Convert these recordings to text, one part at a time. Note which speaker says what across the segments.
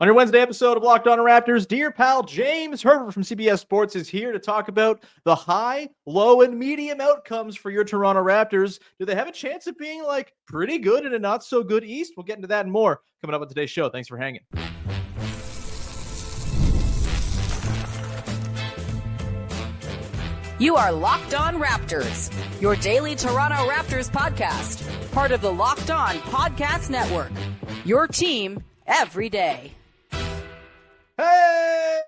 Speaker 1: On your Wednesday episode of Locked On Raptors, dear pal James Herbert from CBS Sports is here to talk about the high, low, and medium outcomes for your Toronto Raptors. Do they have a chance of being like pretty good in a not so good East? We'll get into that and more coming up on today's show. Thanks for hanging.
Speaker 2: You are Locked On Raptors, your daily Toronto Raptors podcast, part of the Locked On Podcast Network. Your team every day.
Speaker 1: Hey,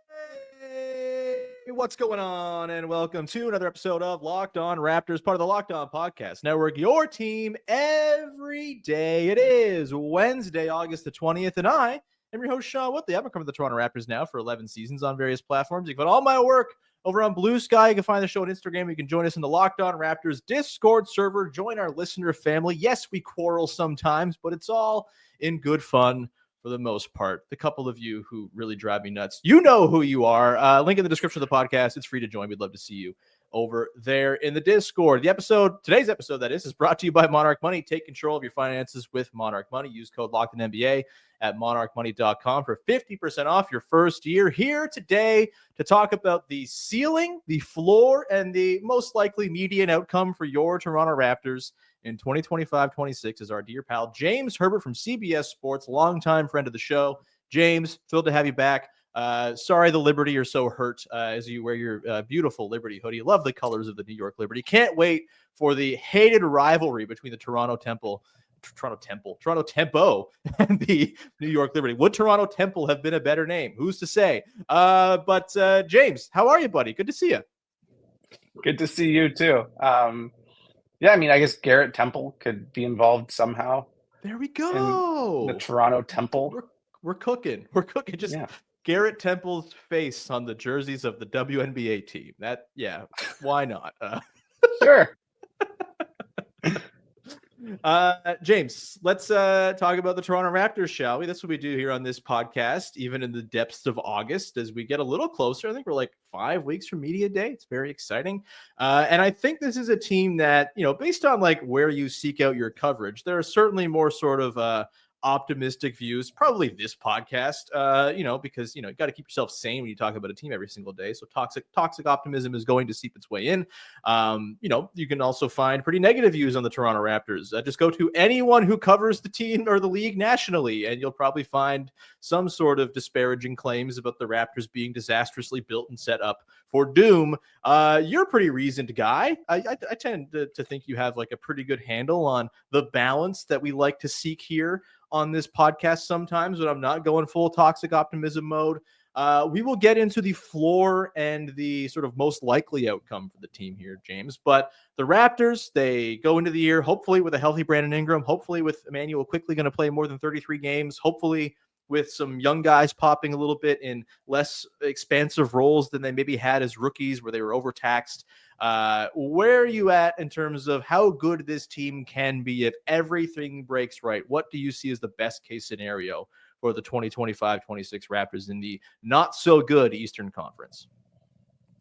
Speaker 1: what's going on? And welcome to another episode of Locked On Raptors, part of the Locked On Podcast Network, your team every day. It is Wednesday, August the 20th, and I am your host, Sean Woodley. I've been covering the Toronto Raptors now for 11 seasons on various platforms. You can find all my work over on Blue Sky. You can find the show on Instagram. You can join us in the Locked On Raptors Discord server. Join our listener family. Yes, we quarrel sometimes, but it's all in good fun. For the most part, the couple of you who really drive me nuts, you know who you are. Link in the description of the podcast. It's free to join. We'd love to see you over there in the Discord. Today's episode, that is brought to you by Monarch Money. Take control of your finances with Monarch Money. Use code LOCKEDINNBA at monarchmoney.com for 50% off your first year. Here today to talk about the ceiling, the floor, and the most likely median outcome for your Toronto Raptors in 2025-26 is our dear pal James Herbert from CBS Sports, longtime friend of the show. James, thrilled to have you back. Sorry the Liberty are so hurt as you wear your beautiful Liberty hoodie. Love the colors of the New York Liberty. Can't wait for the hated rivalry between the Toronto Tempo and the New York Liberty. Would Toronto Temple have been a better name? Who's to say? But James, how are you, buddy? Good to see you.
Speaker 3: Good to see you too. Yeah, I mean, I guess Garrett Temple could be involved somehow.
Speaker 1: There we go.
Speaker 3: In the Toronto Temple.
Speaker 1: We're cooking. Just Garrett Temple's face on the jerseys of the WNBA team. Why not?
Speaker 3: Sure.
Speaker 1: James, let's talk about the Toronto Raptors, shall we? That's what we do here on this podcast, even in the depths of August, as we get a little closer. I think we're like 5 weeks from media day. It's very exciting. And I think this is a team that, based on like where you seek out your coverage, there are certainly more sort of optimistic views, probably this podcast, because you got to keep yourself sane when you talk about a team every single day. So toxic optimism is going to seep its way in. You can also find pretty negative views on the Toronto Raptors. Just go to anyone who covers the team or the league nationally, and you'll probably find some sort of disparaging claims about the Raptors being disastrously built and set up for doom. You're a pretty reasoned guy. I tend to think you have like a pretty good handle on the balance that we like to seek here on this podcast sometimes when I'm not going full toxic optimism mode. We will get into the floor and the sort of most likely outcome for the team here, James. But the Raptors, they go into the year hopefully with a healthy Brandon Ingram, hopefully with Immanuel Quickley going to play more than 33 games, hopefully with some young guys popping a little bit in less expansive roles than they maybe had as rookies where they were overtaxed. Where are you at in terms of how good this team can be if everything breaks right? What do you see as the best case scenario for the 2025-26 Raptors in the not so good Eastern Conference?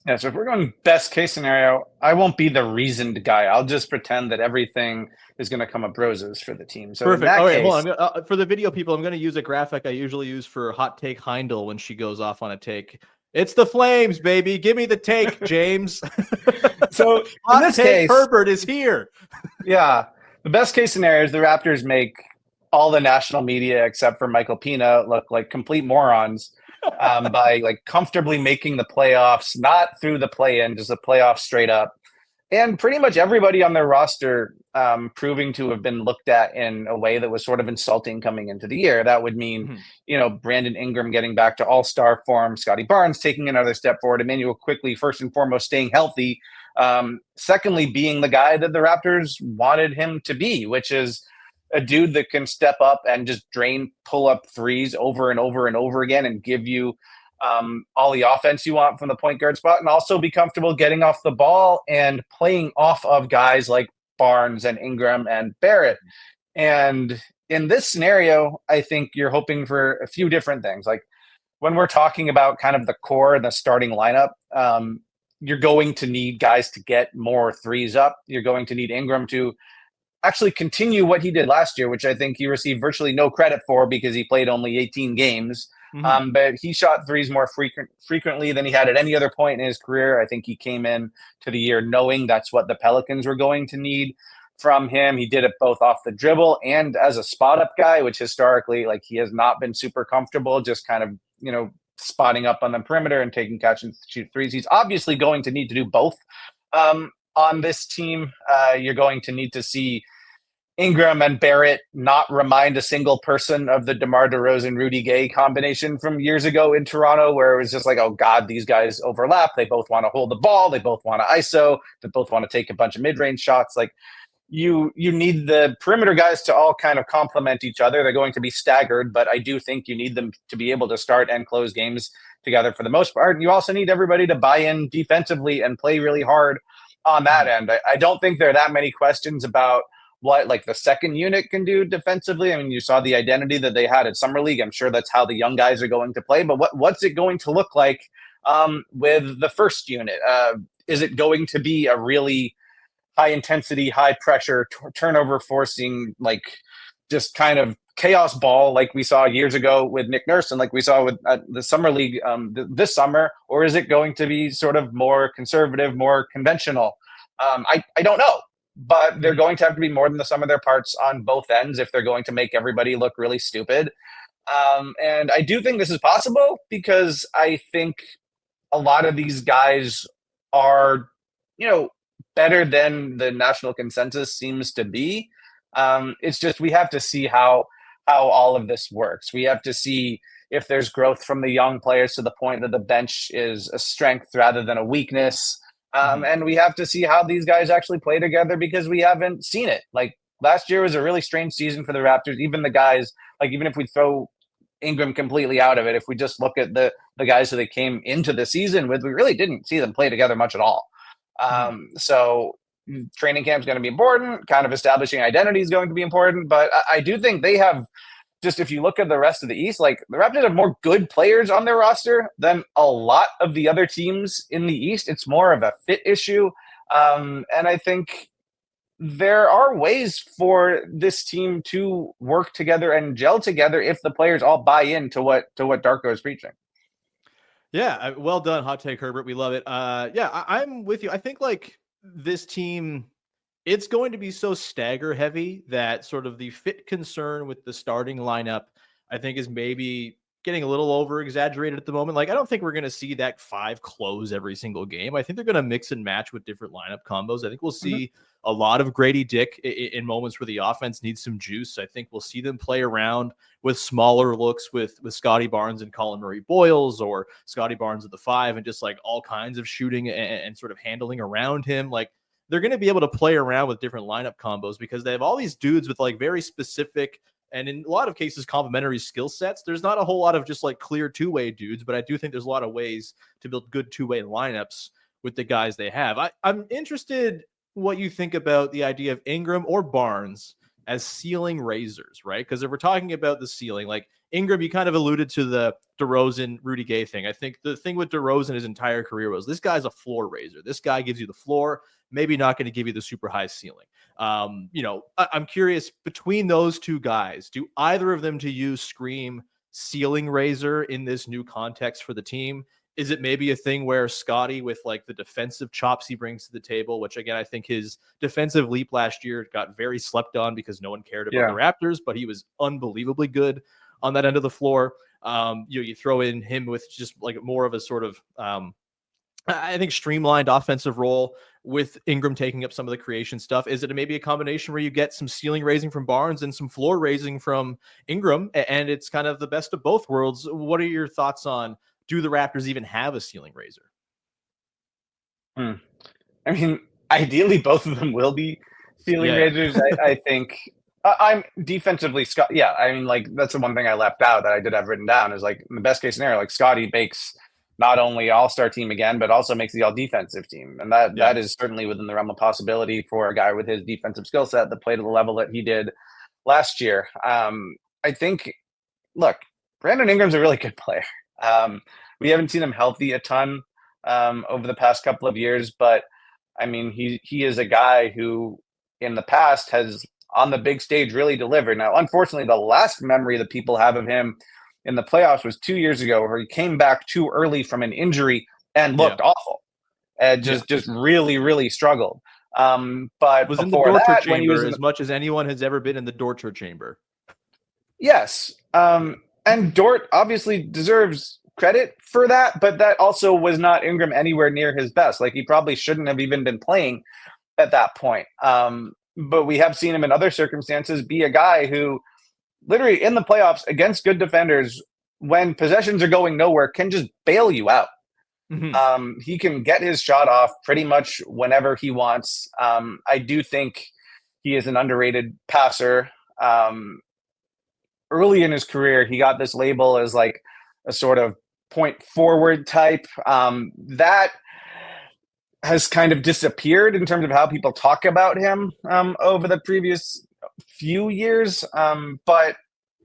Speaker 3: Yeah, so if we're going best case scenario, I won't be the reasoned guy. I'll just pretend that everything is going to come up roses for the team. So
Speaker 1: perfect. All right,
Speaker 3: hold
Speaker 1: on. For the video people, I'm going to use a graphic I usually use for Hot Take Heindel when she goes off on a take. It's the Flames, baby. Give me the take, James.
Speaker 3: So in this case,
Speaker 1: Herbert is here.
Speaker 3: Yeah, the best case scenario is the Raptors make all the national media except for Michael Pina look like complete morons by like comfortably making the playoffs, not through the play-in, just a playoff straight up. And pretty much everybody on their roster proving to have been looked at in a way that was sort of insulting coming into the year. That would mean, Brandon Ingram getting back to all-star form, Scottie Barnes taking another step forward, Immanuel Quickley, first and foremost, staying healthy. Secondly, being the guy that the Raptors wanted him to be, which is a dude that can step up and just drain pull-up threes over and over and over again and give you all the offense you want from the point guard spot, and also be comfortable getting off the ball and playing off of guys like Barnes and Ingram and Barrett. And in this scenario, I think you're hoping for a few different things. Like when we're talking about kind of the core and the starting lineup, you're going to need guys to get more threes up. You're going to need Ingram to actually continue what he did last year, which I think he received virtually no credit for because he played only 18 games.
Speaker 1: Mhm.
Speaker 3: But he shot threes more frequently than he had at any other point in his career. I think he came in to the year knowing that's what the Pelicans were going to need from him. He did it both off the dribble and as a spot up guy, which historically, like, he has not been super comfortable just kind of, spotting up on the perimeter and taking catch and shoot threes. He's obviously going to need to do both on this team. You're going to need to see Ingram and Barrett not remind a single person of the DeMar DeRozan Rudy Gay combination from years ago in Toronto, where it was just like, oh God, these guys overlap. They both want to hold the ball. They both want to ISO. They both want to take a bunch of mid-range shots. Like, you need the perimeter guys to all kind of complement each other. They're going to be staggered, but I do think you need them to be able to start and close games together for the most part. And you also need everybody to buy in defensively and play really hard on that end. I don't think there are that many questions about what, like, the second unit can do defensively. I mean, you saw the identity that they had at Summer League. I'm sure that's how the young guys are going to play. But what's it going to look like with the first unit? Is it going to be a really high intensity, high pressure, turnover forcing, like, just kind of chaos ball like we saw years ago with Nick Nurse and like we saw with the Summer League this summer? Or is it going to be sort of more conservative, more conventional? I don't know. But they're going to have to be more than the sum of their parts on both ends if they're going to make everybody look really stupid. And I do think this is possible because I think a lot of these guys are, better than the national consensus seems to be. It's just we have to see how all of this works. We have to see if there's growth from the young players to the point that the bench is a strength rather than a weakness. And we have to see how these guys actually play together because we haven't seen it. Like, last year was a really strange season for the Raptors. Even the guys, like, even if we throw Ingram completely out of it, if we just look at the guys who they came into the season with, we really didn't see them play together much at all. So training camp is going to be important. Kind of establishing identity is going to be important. But I do think they have, just if you look at the rest of the East, like, the Raptors have more good players on their roster than a lot of the other teams in the East. It's more of a fit issue. And I think there are ways for this team to work together and gel together if the players all buy into what Darko is preaching.
Speaker 1: Yeah, well done, Hot Take Herbert. We love it. I'm with you. I think, like, this team, it's going to be so stagger heavy that sort of the fit concern with the starting lineup, I think, is maybe getting a little over exaggerated at the moment. Like, I don't think we're going to see that 5 close every single game. I think they're going to mix and match with different lineup combos. I think we'll see a lot of Grady Dick in moments where the offense needs some juice. I think we'll see them play around with smaller looks with Scottie Barnes and Colin Murray Boyles, or Scottie Barnes at the 5, and just like all kinds of shooting and sort of handling around him. Like, they're going to be able to play around with different lineup combos because they have all these dudes with like very specific and in a lot of cases complementary skill sets. There's not a whole lot of just like clear two-way dudes, but I do think there's a lot of ways to build good two-way lineups with the guys they have. I'm interested what you think about the idea of Ingram or Barnes as ceiling raisers, right? Because if we're talking about the ceiling, like Ingram, you kind of alluded to the DeRozan, Rudy Gay thing. I think the thing with DeRozan his entire career was this guy's a floor raiser. This guy gives you the floor, maybe not going to give you the super high ceiling. I'm curious, between those two guys, do either of them to you scream ceiling raiser in this new context for the team? Is it maybe a thing where Scottie, with like the defensive chops he brings to the table, which again, I think his defensive leap last year got very slept on because no one cared about the Raptors, but he was unbelievably good on that end of the floor. You throw in him with just like more of a sort of, I think, streamlined offensive role with Ingram taking up some of the creation stuff. Is it maybe a combination where you get some ceiling raising from Barnes and some floor raising from Ingram, and it's kind of the best of both worlds? What are your thoughts on, do the Raptors even have a ceiling raiser?
Speaker 3: I mean, ideally, both of them will be ceiling raisers. I think I'm defensively, Scott. Yeah, I mean, like, that's the one thing I left out that I did have written down is, like, in the best case scenario, like, Scottie makes not only all-star team again, but also makes the all-defensive team. And that is certainly within the realm of possibility for a guy with his defensive skill set that played at the level that he did last year. I think, look, Brandon Ingram's a really good player. We haven't seen him healthy a ton over the past couple of years, but I mean, he is a guy who in the past has on the big stage really delivered. Now, unfortunately, the last memory that people have of him in the playoffs was 2 years ago, where he came back too early from an injury and looked awful. And just really, really struggled. But
Speaker 1: Was in the
Speaker 3: before
Speaker 1: torture
Speaker 3: that, when he was
Speaker 1: chamber
Speaker 3: in
Speaker 1: as much as anyone has ever been in the torture chamber.
Speaker 3: yes. And Dort obviously deserves credit for that, but that also was not Ingram anywhere near his best. Like, he probably shouldn't have even been playing at that point. But we have seen him in other circumstances be a guy who literally in the playoffs against good defenders, when possessions are going nowhere, can just bail you out. He can get his shot off pretty much whenever he wants. I do think he is an underrated passer. Early in his career, he got this label as like a sort of point forward type. That has kind of disappeared in terms of how people talk about him over the previous few years. But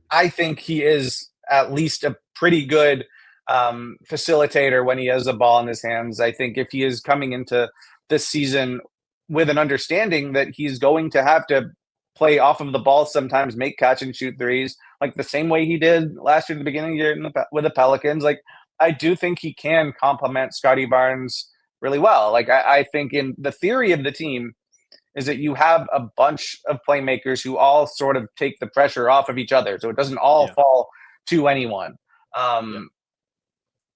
Speaker 3: I think he is at least a pretty good facilitator when he has the ball in his hands. I think if he is coming into this season with an understanding that he's going to have to play off of the ball sometimes, make catch and shoot threes, like the same way he did last year at the beginning of the year with the Pelicans, like I do think he can complement Scottie Barnes really well. Like I think in the theory of the team is that you have a bunch of playmakers who all sort of take the pressure off of each other, so it doesn't all fall to anyone.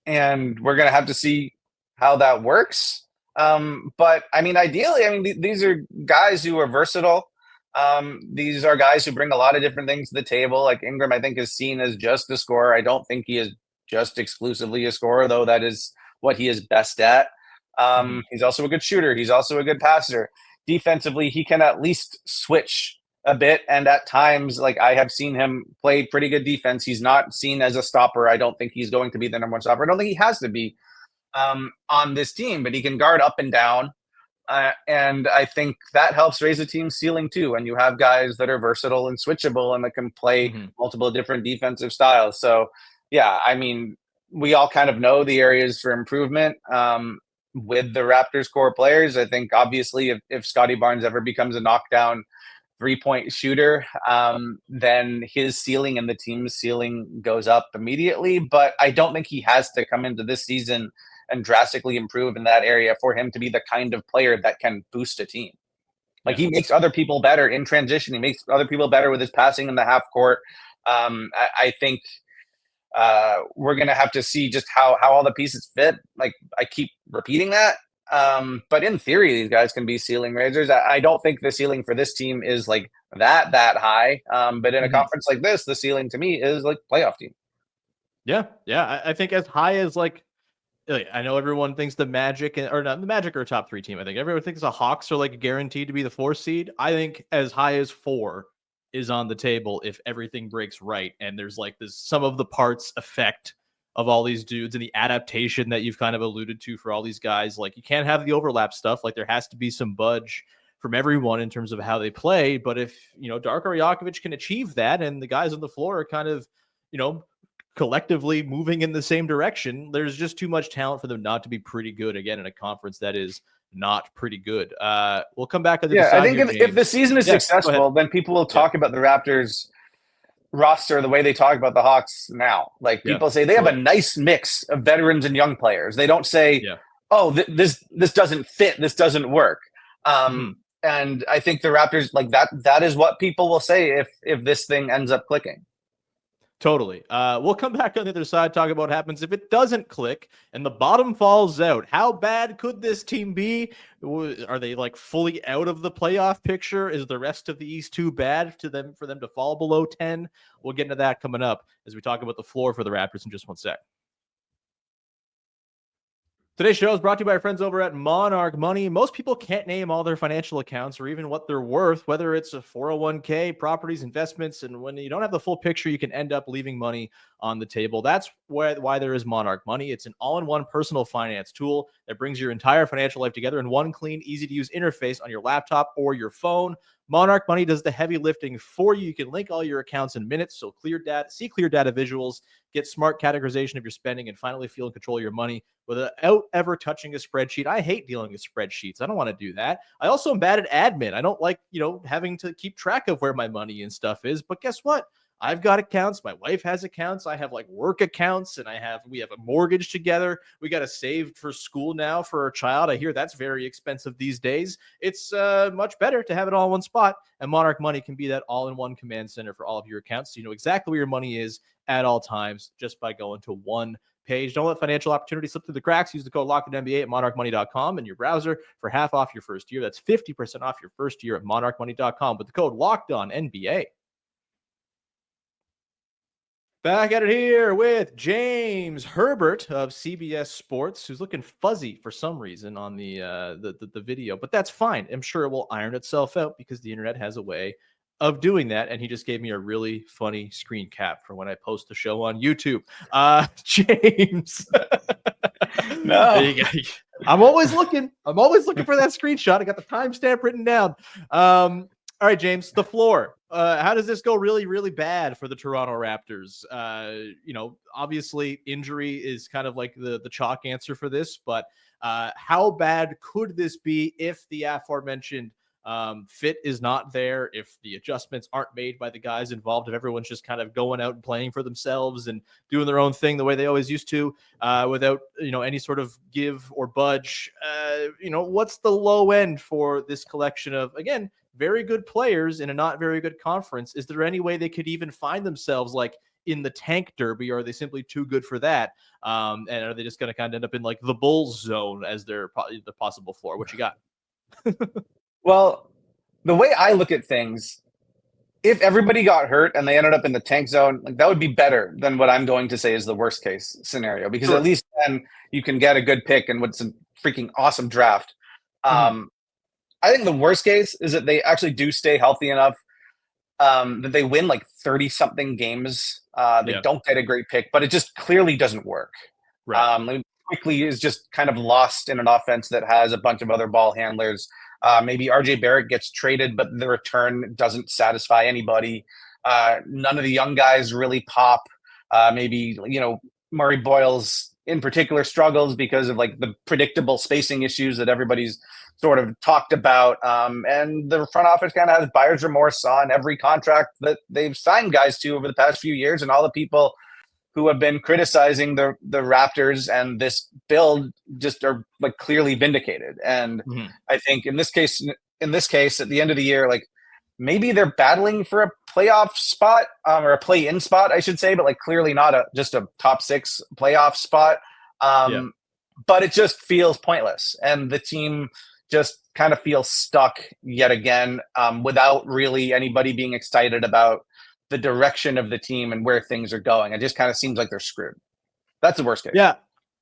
Speaker 3: And we're going to have to see how that works. But I mean, ideally, these are guys who are versatile. These are guys who bring a lot of different things to the table. Like Ingram, I think, is seen as just a scorer. I don't think he is just exclusively a scorer, though that is what he is best at. He's also a good shooter. He's also a good passer. Defensively, he can at least switch a bit. And at times, like I have seen him play pretty good defense. He's not seen as a stopper. I don't think he's going to be the number one stopper. I don't think he has to be on this team, but he can guard up and down. And I think that helps raise a team's ceiling too. And you have guys that are versatile and switchable and that can play multiple different defensive styles. So, yeah, I mean, we all kind of know the areas for improvement with the Raptors core players. I think obviously if Scottie Barnes ever becomes a knockdown 3-point shooter, then his ceiling and the team's ceiling goes up immediately. But I don't think he has to come into this season and drastically improve in that area for him to be the kind of player that can boost a team. Like he makes other people better in transition. He makes other people better with his passing in the half court. I think we're going to have to see just how all the pieces fit. Like I keep repeating that. But in theory, these guys can be ceiling raisers. I don't think the ceiling for this team is like that high. But in a conference like this, the ceiling to me is like playoff team.
Speaker 1: Yeah. I think as high as like, I know everyone thinks the Magic or not the Magic are a top 3 team. I think everyone thinks the Hawks are like guaranteed to be the 4 seed. I think as high as 4 is on the table if everything breaks right. And there's like this sum of the parts effect of all these dudes and the adaptation that you've kind of alluded to for all these guys. Like you can't have the overlap stuff. Like there has to be some budge from everyone in terms of how they play. But if, Darko Rajakovic can achieve that and the guys on the floor are kind of, collectively moving in the same direction, there's just too much talent for them not to be pretty good again in a conference that is not pretty good. We'll come back on the
Speaker 3: I think if the season is successful, then people will talk about the Raptors roster the way they talk about the Hawks now. Like people say they have a nice mix of veterans and young players. They don't say, oh, this doesn't fit, this doesn't work. And I think the Raptors, like that is what people will say if this thing ends up clicking.
Speaker 1: Totally. We'll come back on the other side, talk about what happens if it doesn't click and the bottom falls out. How bad could this team be? Are they like fully out of the playoff picture? Is the rest of the East too bad for them to fall below 10? We'll get into that coming up as we talk about the floor for the Raptors in just one sec. Today's show is brought to you by our friends over at Monarch Money. Most people can't name all their financial accounts or even what they're worth, whether it's a 401k, properties, investments. And when you don't have the full picture, you can end up leaving money on the table. That's why there is Monarch Money. It's an all-in-one personal finance tool that brings your entire financial life together in one clean, easy-to-use interface on your laptop or your phone. Monarch Money does the heavy lifting for you. You can link all your accounts in minutes, so see clear data visuals, get smart categorization of your spending, and finally feel in control of your money without ever touching a spreadsheet. I hate dealing with spreadsheets. I don't want to do that. I also am bad at admin. I don't like, having to keep track of where my money and stuff is. But guess what? I've got accounts. My wife has accounts. I have like work accounts, and we have a mortgage together. We got to save for school now for our child. I hear that's very expensive these days. It's much better to have it all in one spot. And Monarch Money can be that all-in-one command center for all of your accounts. So you know exactly where your money is at all times just by going to one page. Don't let financial opportunities slip through the cracks. Use the code LOCKEDNBA at monarchmoney.com in your browser for half off your first year. That's 50% off your first year at monarchmoney.com with the code LOCKEDONNBA. Back at it here with James Herbert of CBS Sports, who's looking fuzzy for some reason on the video, but that's fine. I'm sure it will iron itself out because the internet has a way of doing that. And he just gave me a really funny screen cap for when I post the show on YouTube. James.
Speaker 3: No.
Speaker 1: There you go. I'm always looking for that screenshot. I got the timestamp written down. All right, James, the floor. How does this go really, really bad for the Toronto Raptors? Obviously injury is kind of like the chalk answer for this, but how bad could this be if the aforementioned fit is not there, if the adjustments aren't made by the guys involved, if everyone's just kind of going out and playing for themselves and doing their own thing the way they always used to, without, any sort of give or budge? What's the low end for this collection of, again, very good players in a not very good conference? Is there any way they could even find themselves like in the tank derby, or are they simply too good for that? And are they just going to kind of end up in like the Bulls zone as the possible floor? What you got?
Speaker 3: Well, the way I look at things, if everybody got hurt and they ended up in the tank zone, like that would be better than what I'm going to say is the worst case scenario, because at least then you can get a good pick and what's a freaking awesome draft. I think the worst case is that they actually do stay healthy enough that they win like 30-something games. They don't get a great pick, but it just clearly doesn't work. Right. Quickley is just kind of lost in an offense that has a bunch of other ball handlers. Maybe RJ Barrett gets traded, but the return doesn't satisfy anybody. None of the young guys really pop. Maybe, Murray Boyles in particular struggles because of like the predictable spacing issues that everybody's sort of talked about. And the front office kind of has buyer's remorse on every contract that they've signed guys to over the past few years, and all the people who have been criticizing the Raptors and this build just are like clearly vindicated. And I think in this case, at the end of the year, like maybe they're battling for a playoff spot or a play-in spot, I should say, but like clearly not just a top 6 playoff spot. But it just feels pointless. And the team just kind of feels stuck yet again, without really anybody being excited about the direction of the team and where things are going. It just kind of seems like they're screwed. That's the worst case.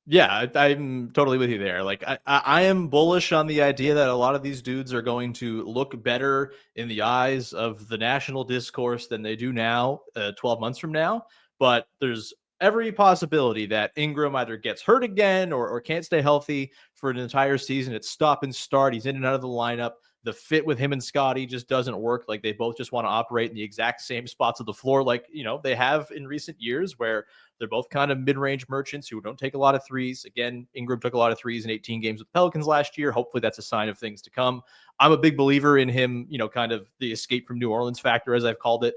Speaker 1: Yeah, I'm totally with you there. Like I am bullish on the idea that a lot of these dudes are going to look better in the eyes of the national discourse than they do now, 12 months from now. But there's every possibility that Ingram either gets hurt again or can't stay healthy for an entire season. It's stop and start. He's in and out of the lineup. The fit with him and Scottie just doesn't work. Like they both just want to operate in the exact same spots of the floor, like, they have in recent years, where they're both kind of mid-range merchants who don't take a lot of threes. Again, Ingram took a lot of threes in 18 games with Pelicans last year. Hopefully that's a sign of things to come. I'm a big believer in him, kind of the escape from New Orleans factor, as I've called it.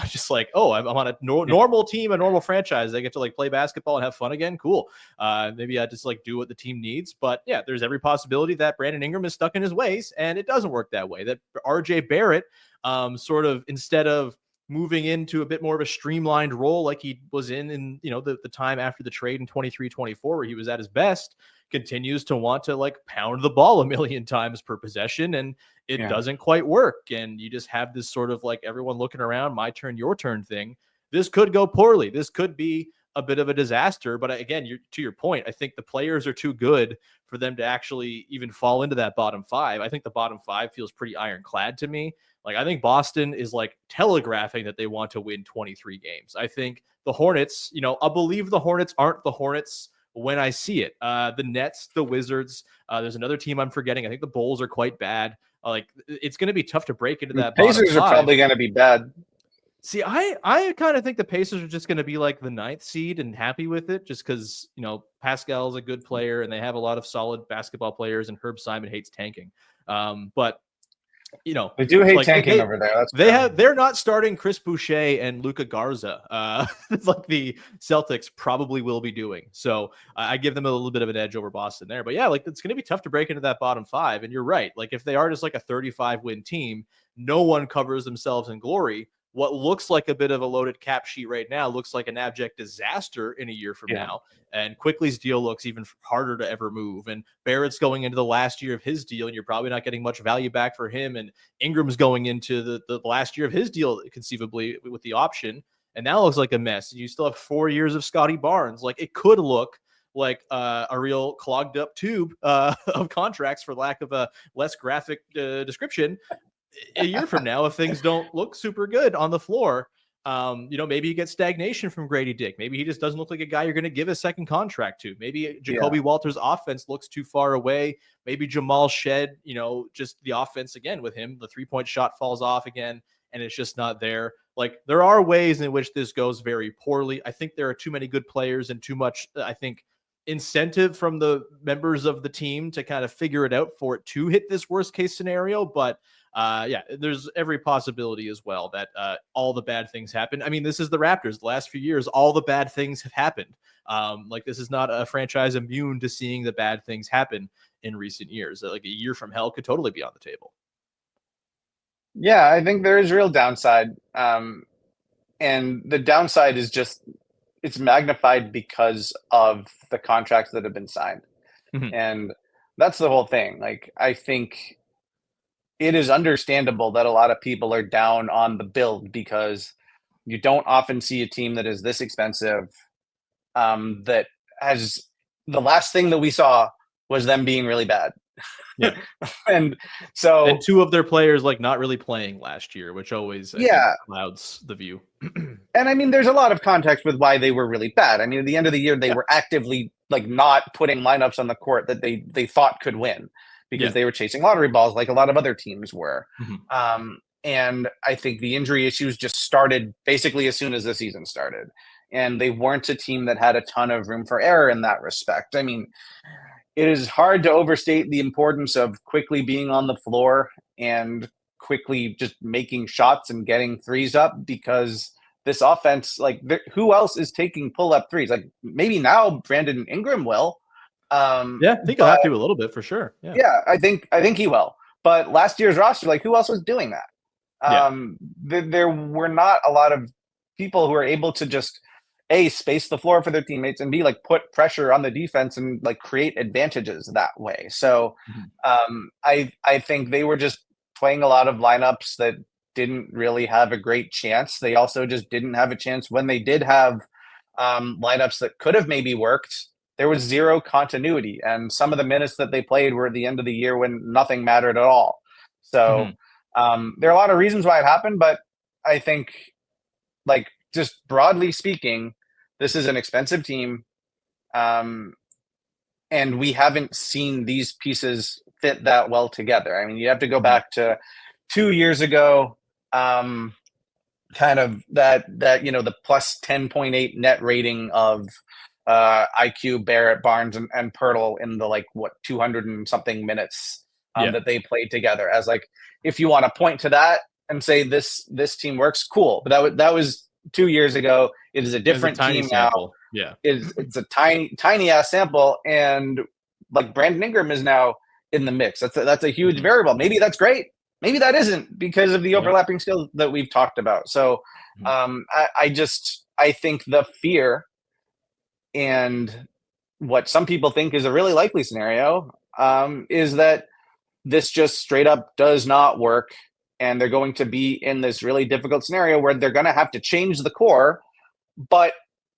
Speaker 1: Just like, I'm on a normal team, a normal franchise. They get to like play basketball and have fun again. Cool. Maybe I just like do what the team needs. But yeah, there's every possibility that Brandon Ingram is stuck in his ways and it doesn't work that way. That RJ Barrett sort of, instead of moving into a bit more of a streamlined role like he was in the time after the trade in 23-24, where he was at his best, continues to want to like pound the ball a million times per possession, and it doesn't quite work. And you just have this sort of like everyone looking around, my turn, your turn thing. This could go poorly. This could be a bit of a disaster. But again, to your point, I think the players are too good for them to actually even fall into that bottom 5. I think the bottom 5 feels pretty ironclad to me. Like, I think Boston is like telegraphing that they want to win 23 games. I think the Hornets, I'll believe the Hornets aren't the Hornets when I see it. The Nets, the Wizards, there's another team I'm forgetting. I think the Bulls are quite bad. Like, it's going to be tough to break into that.
Speaker 3: Pacers are probably going to be bad.
Speaker 1: See, I kind of think the Pacers are just going to be like the 9th seed and happy with it, just because, Pascal's a good player and they have a lot of solid basketball players, and Herb Simon hates tanking. But you know,
Speaker 3: They do hate
Speaker 1: like
Speaker 3: tanking over there.
Speaker 1: They're not starting Chris Boucher and Luka Garza. It's like the Celtics probably will be doing. So I give them a little bit of an edge over Boston there. But yeah, like it's going to be tough to break into that bottom five. And you're right. Like if they are just like a 35 win team, no one covers themselves in glory. What looks like a bit of a loaded cap sheet right now looks like an abject disaster in a year from now. And Quickley's deal looks even harder to ever move. And Barrett's going into the last year of his deal, and you're probably not getting much value back for him. And Ingram's going into the last year of his deal, conceivably, with the option. And that looks like a mess. You still have 4 years of Scottie Barnes. Like it could look like a real clogged up tube of contracts, for lack of a less graphic description, a year from now, if things don't look super good on the floor. Maybe you get stagnation from Grady Dick. Maybe he just doesn't look like a guy you're going to give a second contract to. Maybe Jacoby Walters' offense looks too far away. Maybe Jamal Shed, just the offense again with him, the 3-point shot falls off again, and it's just not there. Like there are ways in which this goes very poorly. I think there are too many good players and too much, I think, incentive from the members of the team to kind of figure it out for it to hit this worst case scenario. But there's every possibility as well that all the bad things happen. I mean, this is the Raptors. The last few years, all the bad things have happened. Like this is not a franchise immune to seeing the bad things happen in recent years. Like a year from hell could totally be on the table.
Speaker 3: Yeah, I think there is real downside. And the downside is just it's magnified because of the contracts that have been signed.
Speaker 1: Mm-hmm.
Speaker 3: And that's the whole thing. Like, I think it is understandable that a lot of people are down on the build because you don't often see a team that is this expensive, that has the last thing that we saw was them being really bad.
Speaker 1: Yeah.
Speaker 3: And
Speaker 1: 2 of their players like not really playing last year, which always I think, clouds the view.
Speaker 3: And I mean, there's a lot of context with why they were really bad. I mean, at the end of the year, they were actively like not putting lineups on the court that they thought could win because they were chasing lottery balls like a lot of other teams were.
Speaker 1: Mm-hmm.
Speaker 3: And I think the injury issues just started basically as soon as the season started. And they weren't a team that had a ton of room for error in that respect. I mean, it is hard to overstate the importance of Quickley being on the floor and Quickley just making shots and getting threes up, because this offense, like who else is taking pull-up threes? Like maybe now Brandon Ingram will.
Speaker 1: I think he'll have to a little bit for sure.
Speaker 3: Yeah, I think he will. But last year's roster, like who else was doing that? There were not a lot of people who are able to just A, space the floor for their teammates, and B, like put pressure on the defense and like create advantages that way. So I think they were just playing a lot of lineups that didn't really have a great chance. They also just didn't have a chance when they did have lineups that could have maybe worked. There was zero continuity, and some of the minutes that they played were at the end of the year when nothing mattered at all. So there are a lot of reasons why it happened, but I think, like, just broadly speaking, this is an expensive team, and we haven't seen these pieces fit that well together. I mean, you have to go back to 2 years ago, kind of that the plus 10.8 net rating of IQ, Barrett, Barnes, and Pirtle in the 200 and something minutes that they played together. As like, if you want to point to that and say this team works, cool. But that was 2 years ago. It is a different team
Speaker 1: sample.
Speaker 3: now. Yeah, it's a tiny ass sample, and like Brandon Ingram is now in the mix. That's a huge variable. Maybe that's great. Maybe that isn't, because of the overlapping skills that we've talked about. So I think the fear and what some people think is a really likely scenario is that this just straight up does not work. And they're going to be in this really difficult scenario where they're going to have to change the core, but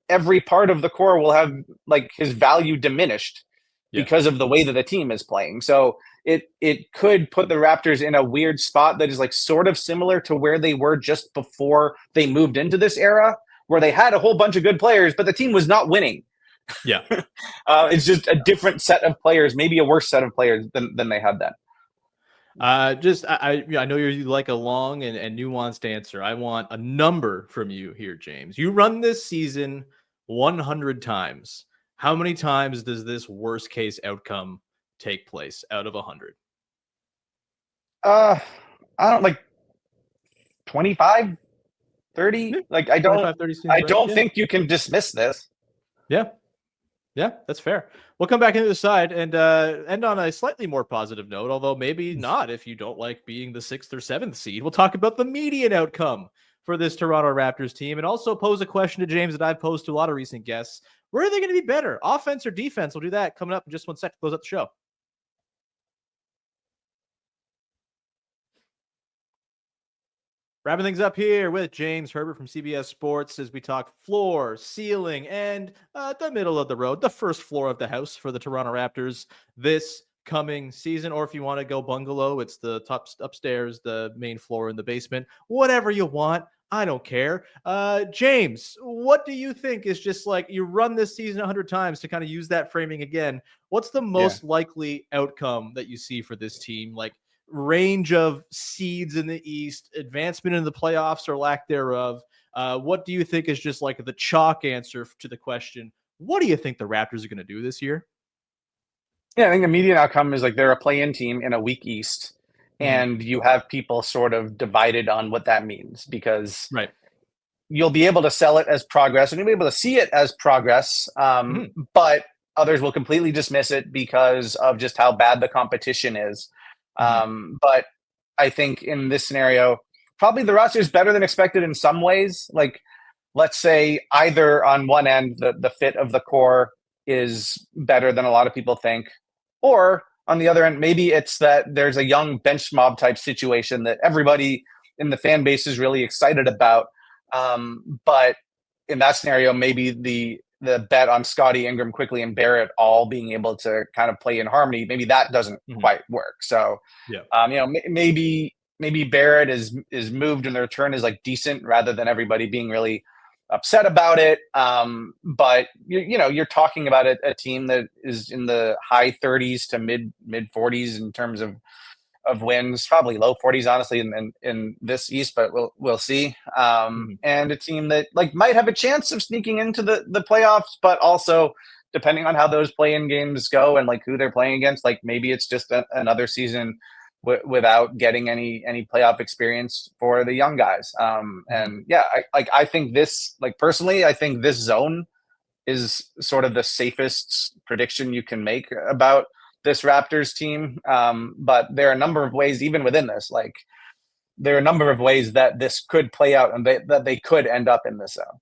Speaker 3: every part of the core will have like his value diminished because of the way that the team is playing. So it could put the Raptors in a weird spot that is like sort of similar to where they were just before they moved into this era, where they had a whole bunch of good players, but the team was not winning.
Speaker 1: Yeah.
Speaker 3: It's just a different set of players, maybe a worse set of players than they had then.
Speaker 1: I know you like a long and nuanced answer. I want a number from you here, James. You run this season 100 times. How many times does this worst case outcome take place out of 100?
Speaker 3: I don't like 25, 30. Like I
Speaker 1: 25, 30 seems
Speaker 3: I
Speaker 1: right.
Speaker 3: don't
Speaker 1: Yeah.
Speaker 3: think you can dismiss this.
Speaker 1: Yeah. Yeah, that's fair. We'll come back into the side and end on a slightly more positive note, although maybe not if you don't like being the 6th or 7th seed. We'll talk about the median outcome for this Toronto Raptors team and also pose a question to James that I've posed to a lot of recent guests. Where are they going to be better, offense or defense? We'll do that coming up in just 1 sec to close out the show. Wrapping things up here with James Herbert from CBS Sports as we talk floor, ceiling, and the middle of the road, the first floor of the house for the Toronto Raptors this coming season. Or if you want to go bungalow, it's the top upstairs, the main floor in the basement, whatever you want. I don't care. James, what do you think is just like you run this season 100 times to kind of use that framing again? What's the most likely outcome that you see for this team? Like, range of seeds in the East, advancement in the playoffs or lack thereof. What do you think is just like the chalk answer to the question? What do you think the Raptors are going to do this year?
Speaker 3: Yeah, I think the median outcome is like they're a play-in team in a weak East, and you have people sort of divided on what that means because
Speaker 1: Right.
Speaker 3: you'll be able to sell it as progress and you'll be able to see it as progress, but others will completely dismiss it because of just how bad the competition is. But I think in this scenario, probably the roster is better than expected in some ways. Like, let's say either on one end, the fit of the core is better than a lot of people think, or on the other end, maybe it's that there's a young bench mob type situation that everybody in the fan base is really excited about. But in that scenario, maybe the bet on Scottie, Ingram, Quickley, and Barrett all being able to kind of play in harmony, maybe that doesn't quite work. So, maybe Barrett is moved and the return is like decent rather than everybody being really upset about it. But you're talking about a team that is in the high 30s to mid 40s in terms of wins, probably low 40s, honestly, in this East, but we'll see. And a team that like might have a chance of sneaking into the playoffs, but also depending on how those play-in games go and like who they're playing against, like maybe it's just another season without getting any playoff experience for the young guys. And yeah, I think this, like personally, I think this zone is sort of the safest prediction you can make about this Raptors team. But there are a number of ways, even within this, like there are a number of ways that this could play out and that they could end up in this zone.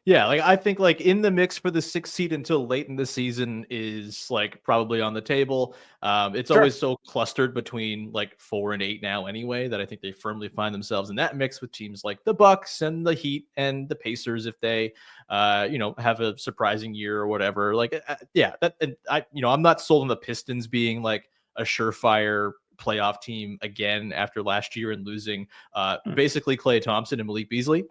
Speaker 1: Yeah, like I think like in the mix for the 6th seed until late in the season is like probably on the table. It's always so clustered between like 4 and 8 now anyway that I think they firmly find themselves in that mix with teams like the Bucks and the Heat and the Pacers if they have a surprising year or whatever. Like I'm not sold on the Pistons being like a surefire playoff team again after last year and losing basically Klay Thompson and Malik Beasley,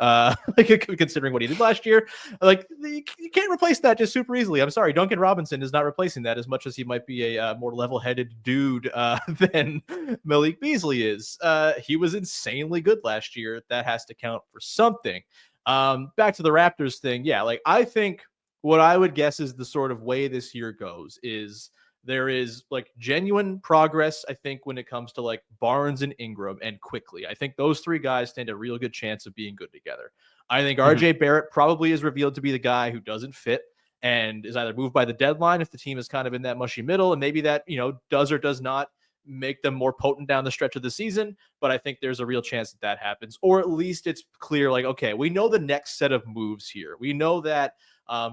Speaker 1: considering what he did last year. Like you can't replace that just super easily. I'm sorry, Duncan Robinson is not replacing that as much as he might be a more level-headed dude than Malik Beasley is. He was insanely good last year. That has to count for something. Back to the Raptors thing. Yeah, like I think what I would guess is the sort of way this year goes is there is like genuine progress, I think, when it comes to like Barnes and Ingram and Quickley. I think those 3 guys stand a real good chance of being good together. I think RJ Barrett probably is revealed to be the guy who doesn't fit and is either moved by the deadline if the team is kind of in that mushy middle, and maybe that, does or does not make them more potent down the stretch of the season. But I think there's a real chance that happens, or at least it's clear, like, okay, we know the next set of moves here. We know that a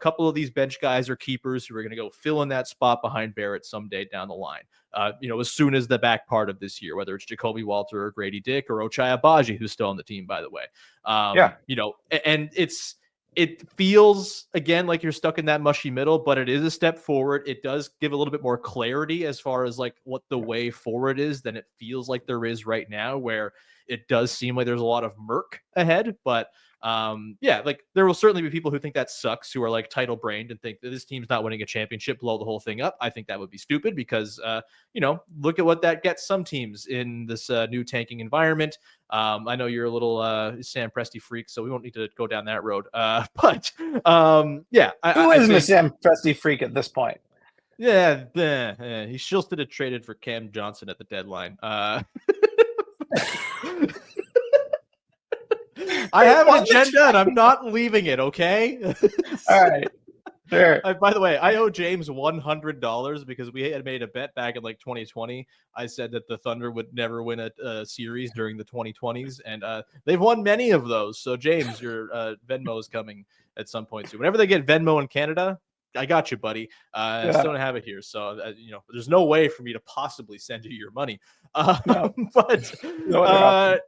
Speaker 1: couple of these bench guys are keepers who are going to go fill in that spot behind Barrett someday down the line. As soon as the back part of this year, whether it's Jacoby Walter or Grady Dick or Ochai Agbaji, who's still on the team, by the way. And it feels again like you're stuck in that mushy middle, but it is a step forward. It does give a little bit more clarity as far as like what the way forward is than it feels like there is right now, where it does seem like there's a lot of murk ahead, but like there will certainly be people who think that sucks, who are like title brained and think that this team's not winning a championship, blow the whole thing up. I think that would be stupid because, look at what that gets some teams in this new tanking environment. I know you're a little Sam Presti freak, so we won't need to go down that road. Who
Speaker 3: isn't a Sam Presti freak at this point?
Speaker 1: Yeah, he still should have traded for Cam Johnson at the deadline. I have an agenda and I'm not leaving it, okay?
Speaker 3: All right. Sure.
Speaker 1: By the way, I owe James $100 because we had made a bet back in like 2020. I said that the Thunder would never win a series during the 2020s, and they've won many of those. So, James, your Venmo is coming at some point soon. Whenever they get Venmo in Canada, I got you, buddy. I still don't have it here, so there's no way for me to possibly send you your money.
Speaker 3: No.
Speaker 1: But
Speaker 3: No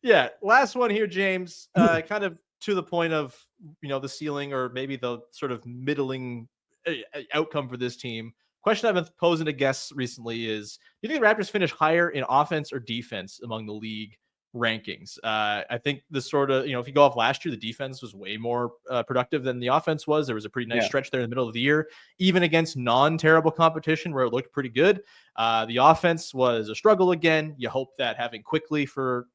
Speaker 1: yeah, last one here, James. Kind of to the point of the ceiling or maybe the sort of middling outcome for this team. Question I've been posing to guests recently is: do you think the Raptors finish higher in offense or defense among the league rankings? I think this sort of if you go off last year, the defense was way more productive than the offense was. There was a pretty nice stretch there in the middle of the year, even against non-terrible competition where it looked pretty good. The offense was a struggle again. You hope that having Quickley for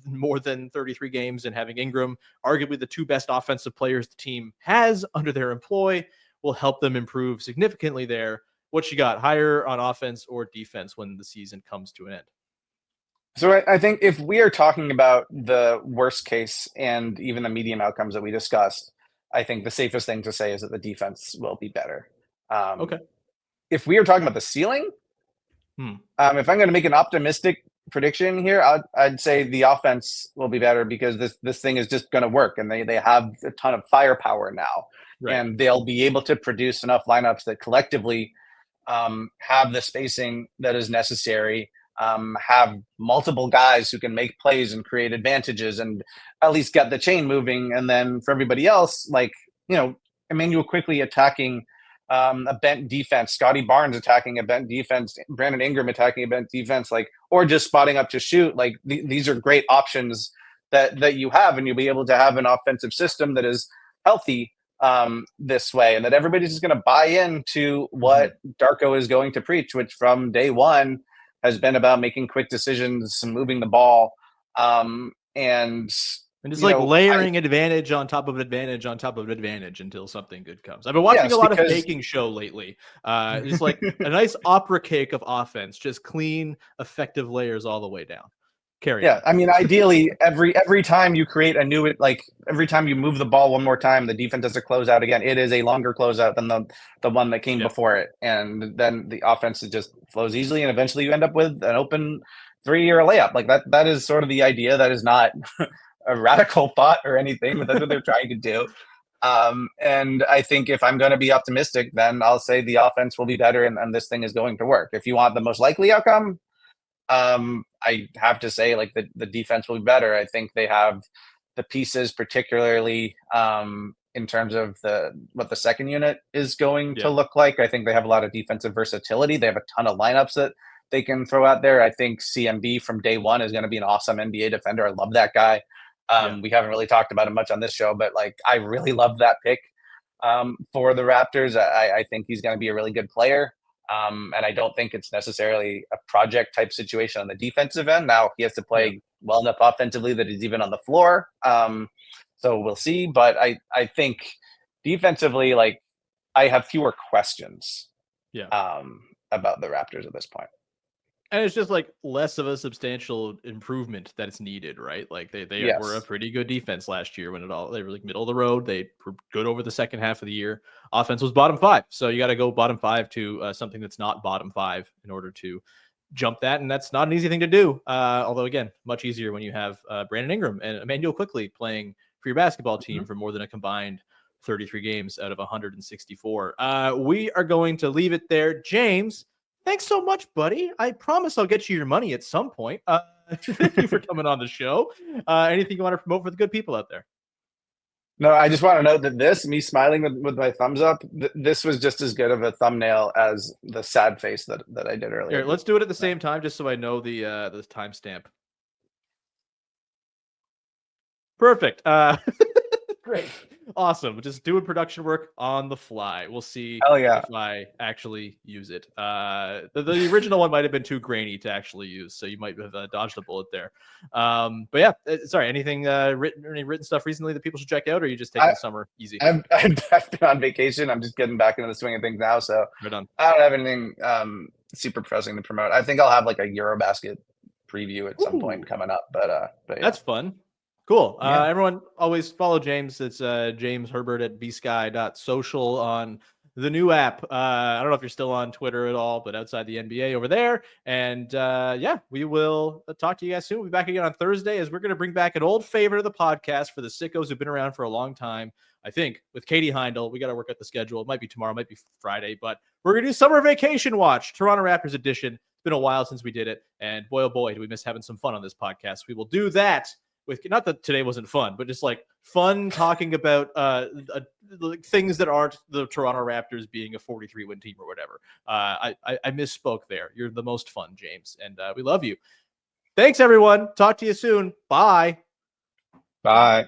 Speaker 1: more than 33 games and having Ingram, arguably the two best offensive players the team has under their employ, will help them improve significantly there. What you got, higher on offense or defense when the season comes to an end?
Speaker 3: So I think if we are talking about the worst case and even the medium outcomes that we discussed, I think the safest thing to say is that the defense will be better.
Speaker 1: Okay.
Speaker 3: If we are talking about the ceiling, if I'm going to make an optimistic prediction here, I'd say the offense will be better because this thing is just going to work, and they have a ton of firepower now, and they'll be able to produce enough lineups that collectively have the spacing that is necessary, have multiple guys who can make plays and create advantages and at least get the chain moving. And then for everybody else, Immanuel Quickley attacking a bent defense, Scottie Barnes attacking a bent defense, Brandon Ingram attacking a bent defense, or just spotting up to shoot. These are great options that you have, and you'll be able to have an offensive system that is healthy this way, and that everybody's just going to buy into what Darko is going to preach, which from day one has been about making quick decisions and moving the ball. And
Speaker 1: just layering advantage on top of advantage on top of advantage until something good comes. I've been watching a lot of baking show lately. Just like a nice opera cake of offense, just clean, effective layers all the way down. Carry on.
Speaker 3: I mean, ideally, every time you create a new, every time you move the ball one more time, the defense does a closeout again. It is a longer closeout than the one that came before it, and then the offense just flows easily, and eventually you end up with an open 3-year layup. That is sort of the idea. That is not a radical thought or anything, but that's what they're trying to do. And I think if I'm going to be optimistic, then I'll say the offense will be better, and this thing is going to work. If you want the most likely outcome, I have to say the defense will be better. I think they have the pieces, particularly in terms of what the second unit is going to look like. I think they have a lot of defensive versatility. They have a ton of lineups that they can throw out there. I think CMB from day one is going to be an awesome NBA defender. I love that guy. We haven't really talked about him much on this show, but I really love that pick for the Raptors. I think he's going to be a really good player. And I don't think it's necessarily a project type situation on the defensive end. Now he has to play well enough offensively that he's even on the floor. So we'll see. But I think defensively, I have fewer questions about the Raptors at this point.
Speaker 1: And it's just less of a substantial improvement that it's needed, right? They were a pretty good defense last year when they were middle of the road. They were good over the second half of the year. Offense was bottom 5. So you got to go bottom 5 to something that's not bottom 5 in order to jump that. And that's not an easy thing to do. Although again, much easier when you have Brandon Ingram and Immanuel Quickley playing for your basketball team for more than a combined 33 games out of 164. We are going to leave it there. James, thanks so much, buddy. I promise I'll get you your money at some point. Thank you for coming on the show. Anything you want to promote for the good people out there?
Speaker 3: No, I just want to note that me smiling with my thumbs up, this was just as good of a thumbnail as the sad face that I did earlier.
Speaker 1: Here, let's do it at the same time, just so I know the timestamp. Perfect. Great. Awesome. Just doing production work on the fly. We'll see
Speaker 3: Hell yeah.
Speaker 1: if I actually use it. The original one might have been too grainy to actually use, so you might have dodged a bullet there. But yeah, sorry. Anything any written stuff recently that people should check out, or are you just taking the summer easy?
Speaker 3: I've been on vacation. I'm just getting back into the swing of things now, so
Speaker 1: Right on.
Speaker 3: I don't have anything super pressing to promote. I think I'll have like a Eurobasket preview at some point coming up, but yeah.
Speaker 1: That's fun. Cool.
Speaker 3: Yeah.
Speaker 1: Everyone always follow James. It's James Herbert at bsky.social on the new app. I don't know if you're still on Twitter at all, but outside the NBA over there. And yeah, we will talk to you guys soon. We'll be back again on Thursday as we're going to bring back an old favorite of the podcast for the sickos who've been around for a long time. I think with Katie Heindel, we got to work out the schedule. It might be tomorrow, it might be Friday, but we're going to do Summer Vacation Watch, Toronto Raptors edition. It's been a while since we did it. And boy, oh boy, do we miss having some fun on this podcast. We will do that. With not that today wasn't fun, but just like fun talking about things that aren't the Toronto Raptors being a 43-win team or whatever. I misspoke there. You're the most fun, James, and we love you. Thanks, everyone. Talk to you soon. Bye.
Speaker 3: Bye.